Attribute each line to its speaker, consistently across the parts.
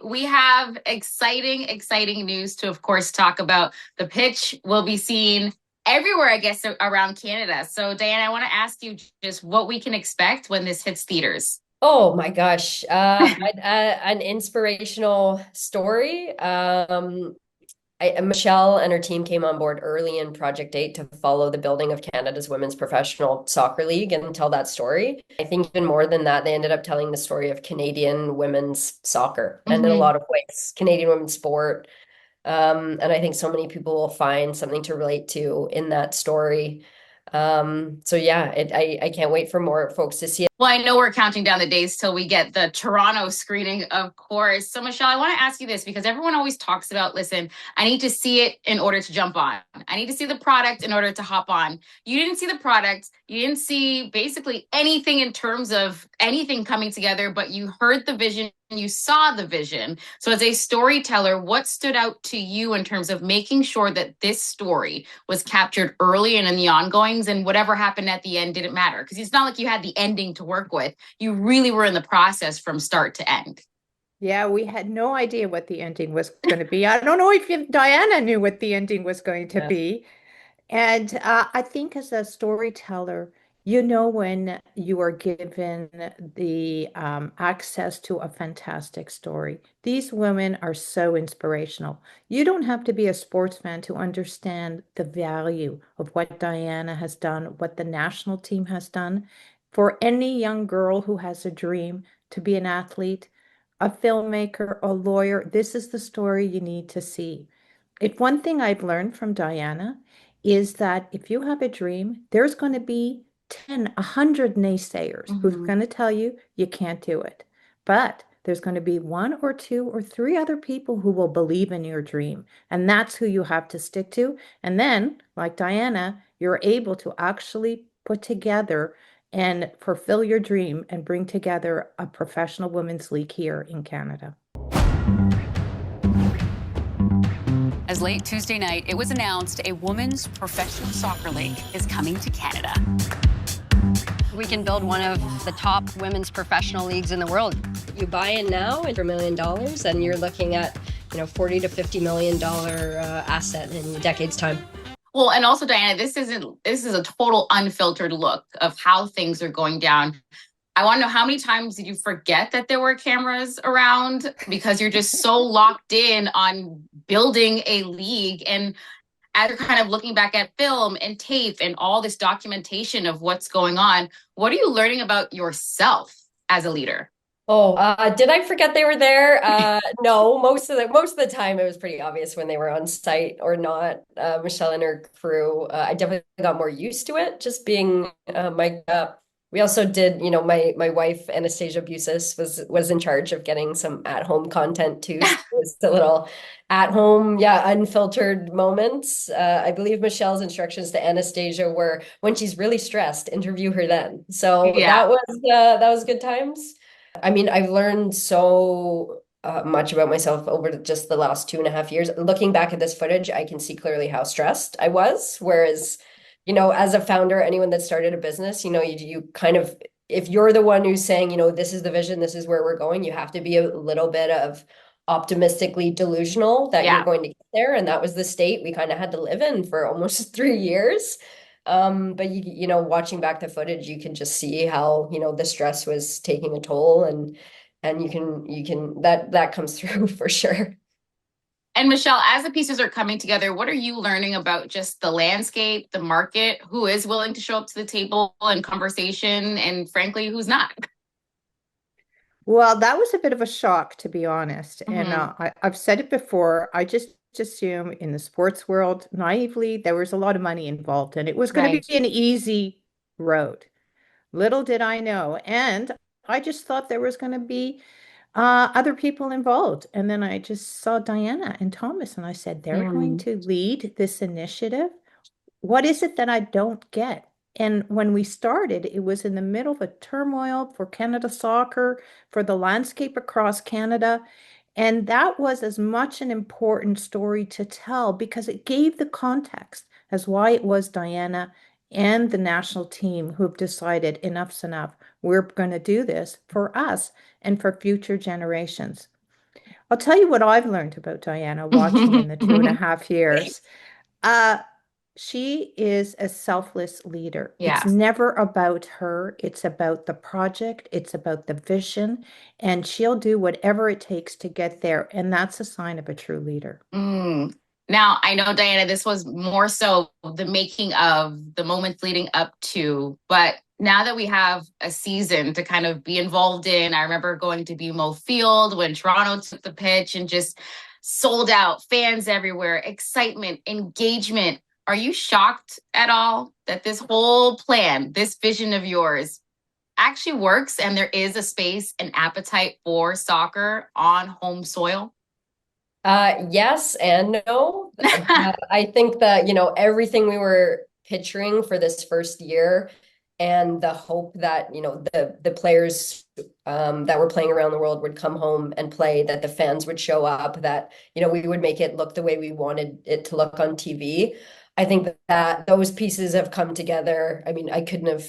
Speaker 1: we have exciting news to, of course, talk about. The pitch will be seen everywhere, I guess, around Canada. So, Diana, I want to ask you just what we can expect when this hits theaters.
Speaker 2: Oh my gosh. An inspirational story. Michelle and her team came on board early in Project 8 to follow the building of Canada's women's professional soccer league and tell that story. I think even more than that, they ended up telling the story of Canadian women's soccer and in a
Speaker 1: Mhm.
Speaker 2: lot of ways, Canadian women's sport. And I think so many people will find something to relate to in that story. So yeah, I can't wait for more folks to see it.
Speaker 1: Well, I know we're counting down the days till we get the Toronto screening, of course. So, Michelle, I want to ask you this because everyone always talks about, listen, I need to see it in order to jump on. I need to see the product in order to hop on. You didn't see the product. You didn't see basically anything in terms of anything coming together, but you heard the vision, you saw the vision. So, as a storyteller, what stood out to you in terms of making sure that this story was captured early and in the ongoings, and whatever happened at the end didn't matter? Because it's not like you had the ending to work with. You really were in the process from start to end.
Speaker 3: Yeah, we had no idea what the ending was going to be. I don't know if Diana knew what the ending was going to
Speaker 2: Yeah.
Speaker 3: be. And I think as a storyteller, you know when you are given the access to a fantastic story. These women are so inspirational. You don't have to be a sports fan to understand the value of what Diana has done, what the national team has done. For any young girl who has a dream to be an athlete, a filmmaker, a lawyer, this is the story you need to see. If one thing I've learned from Diana is that if you have a dream, there's going to be 10, 100 naysayers who's
Speaker 1: Mhm.
Speaker 3: going to tell you you can't do it. But there's going to be one or two or three other people who will believe in your dream. And that's who you have to stick to. And then, like Diana, you're able to actually put together and fulfill your dream and bring together a professional women's league here in Canada.
Speaker 4: As late Tuesday night, it was announced a women's professional soccer league is coming to Canada.
Speaker 5: We can build one of the top women's professional leagues in the world.
Speaker 2: You buy in now for $1 million, and you're looking at 40 to $50 million asset in decades time.
Speaker 1: Well, and also, Diana, this is a total unfiltered look of how things are going down. I want to know, how many times did you forget that there were cameras around because you're just so locked in on building a league? And as you're kind of looking back at film and tape and all this documentation of what's going on, what are you learning about yourself as a leader?
Speaker 2: Oh, did I forget they were there? No, most of the time it was pretty obvious when they were on site or not. Michelle and her crew, I definitely got more used to it, just being mic'd up. We also did, my wife Anastasia Busis was in charge of getting some at-home content too. So it was a little at-home, yeah, unfiltered moments. I believe Michelle's instructions to Anastasia were when she's really stressed, interview her then. So
Speaker 1: Yeah.
Speaker 2: that was good times. I mean, I've learned so much about myself over just the last 2.5 years. Looking back at this footage, I can see clearly how stressed I was. Whereas, as a founder, anyone that started a business, you kind of, if you're the one who's saying, this is the vision, this is where we're going, you have to be a little bit of optimistically delusional that you're
Speaker 1: Yeah.
Speaker 2: going to get there. And that was the state we kind of had to live in for almost 3 years. But watching back the footage, you can just see how, the stress was taking a toll, and you can that comes through for sure.
Speaker 1: And Michelle, as the pieces are coming together, what are you learning about just the landscape, the market, who is willing to show up to the table and conversation, and frankly, who's not?
Speaker 3: Well, that was a bit of a shock, to be honest. And
Speaker 1: Hmm.
Speaker 3: I've said it before. I just assume in the sports world, naively, there was a lot of money involved and it was going to
Speaker 1: Right.
Speaker 3: be an easy road. Little did I know. And I just thought there was going to be other people involved. And then I just saw Diana and Thomas and I said, they're going
Speaker 1: Mm.
Speaker 3: to lead this initiative. What is it that I don't get? And when we started, it was in the middle of a turmoil for Canada soccer, for the landscape across Canada. And that was as much an important story to tell because it gave the context as why it was Diana and the national team who've decided enough's enough. We're going to do this for us and for future generations. I'll tell you what I've learned about Diana watching in the 2.5 years. Uh, she is a selfless leader. It's
Speaker 1: Yes.
Speaker 3: never about her. It's about the project. It's about the vision, and she'll do whatever it takes to get there. And that's a sign of a true leader.
Speaker 1: Mm. Now, I know, Diana, this was more so the making of the moments leading up to, but now that we have a season to kind of be involved in, I remember going to BMO Field when Toronto took the pitch and just sold out, fans everywhere, excitement, engagement. Are you shocked at all that this whole plan, this vision of yours, actually works and there is a space and appetite for soccer on home soil?
Speaker 2: Yes and no. I think that, everything we were picturing for this first year and the hope that, the players that were playing around the world would come home and play, that the fans would show up, that, we would make it look the way we wanted it to look on TV. I think that those pieces have come together. I mean, I couldn't have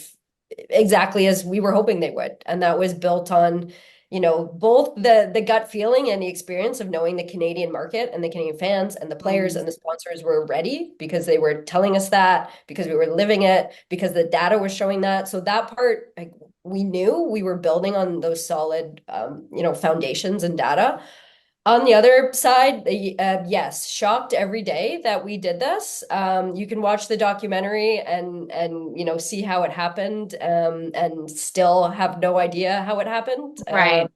Speaker 2: exactly as we were hoping they would. And that was built on both the gut feeling and the experience of knowing the Canadian market and the Canadian fans and the players and the sponsors were ready because they were telling us that, because we were living it, because the data was showing that. So that part, like, we knew we were building on those solid, foundations and data. On the other side, yes, shocked every day that we did this. You can watch the documentary and see how it happened, and still have no idea how it happened.
Speaker 1: Right.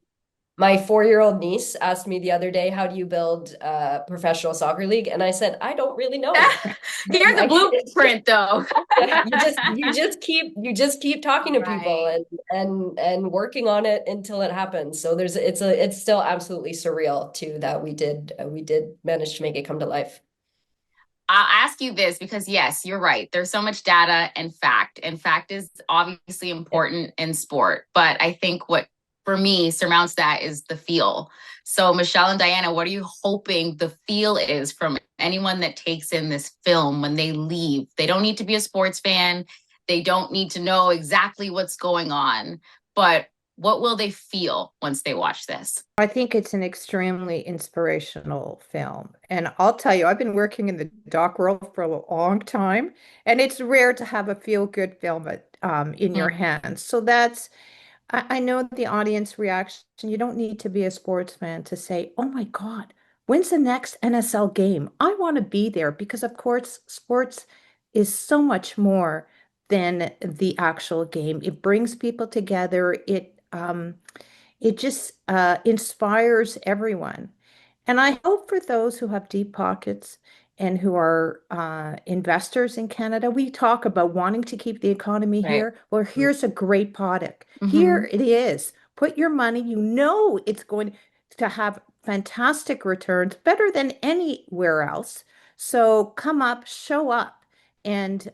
Speaker 2: My 4-year-old niece asked me the other day, "How do you build a professional soccer league?" And I said, "I don't really know."
Speaker 1: Here's the blueprint, though.
Speaker 2: Yeah, you just keep talking to people
Speaker 1: Right.
Speaker 2: and working on it until it happens. So it's still absolutely surreal too that we did manage to make it come to life.
Speaker 1: I'll ask you this because, yes, you're right. There's so much data and fact is obviously important in sport. But I think what, for me, surmounts that is the feel. So, Michèle and Diana, what are you hoping the feel is from anyone that takes in this film when they leave? They don't need to be a sports fan. They don't need to know exactly what's going on. But what will they feel once they watch this?
Speaker 3: I think it's an extremely inspirational film. And I'll tell you, I've been working in the doc world for a long time, and it's rare to have a feel-good film in your hands. So I know the audience reaction. You don't need to be a sports fan to say, oh my God, when's the next NSL game? I want to be there because, of course, sports is so much more than the actual game. It brings people together. It just inspires everyone. And I hope for those who have deep pockets and who are investors in Canada, we talk about wanting to keep the economy
Speaker 1: Right.
Speaker 3: here. Well, here's a great product.
Speaker 1: Mhm.
Speaker 3: Here it is. Put your money, it's going to have fantastic returns, better than anywhere else. So come up, show up, and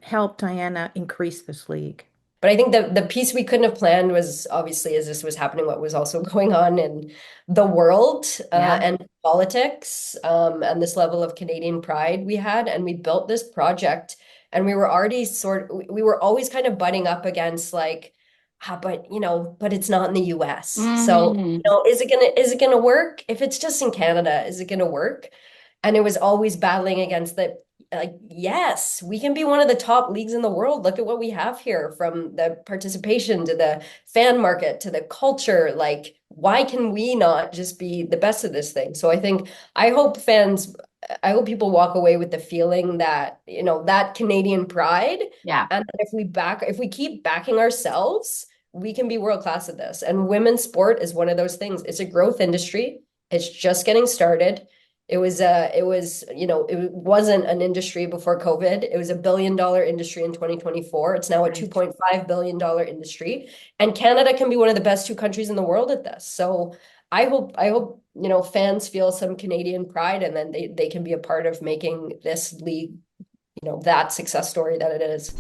Speaker 3: help Diana increase this league.
Speaker 2: But I think the piece we couldn't have planned was, obviously, as this was happening, what was also going on in the world,
Speaker 1: Yeah.
Speaker 2: and politics, and this level of Canadian pride we had. And we built this project, and we were already we were always kind of butting up against, like, but it's not in the US. So,
Speaker 1: Mhm.
Speaker 2: is it gonna work? If it's just in Canada, is it gonna work? And it was always battling against the, like, yes, we can be one of the top leagues in the world. Look at what we have here, from the participation to the fan market to the culture. Like, why can we not just be the best of this thing? So I hope people walk away with the feeling that, that Canadian pride.
Speaker 1: Yeah.
Speaker 2: And that if we keep backing ourselves, we can be world class at this. And women's sport is one of those things. It's a growth industry. It's just getting started. It wasn't an industry before COVID. It was a $1 billion industry in 2024. It's now a $2.5 billion industry. And Canada can be one of the best two countries in the world at this. So I hope, fans feel some Canadian pride, and then they can be a part of making this league, that success story that it is.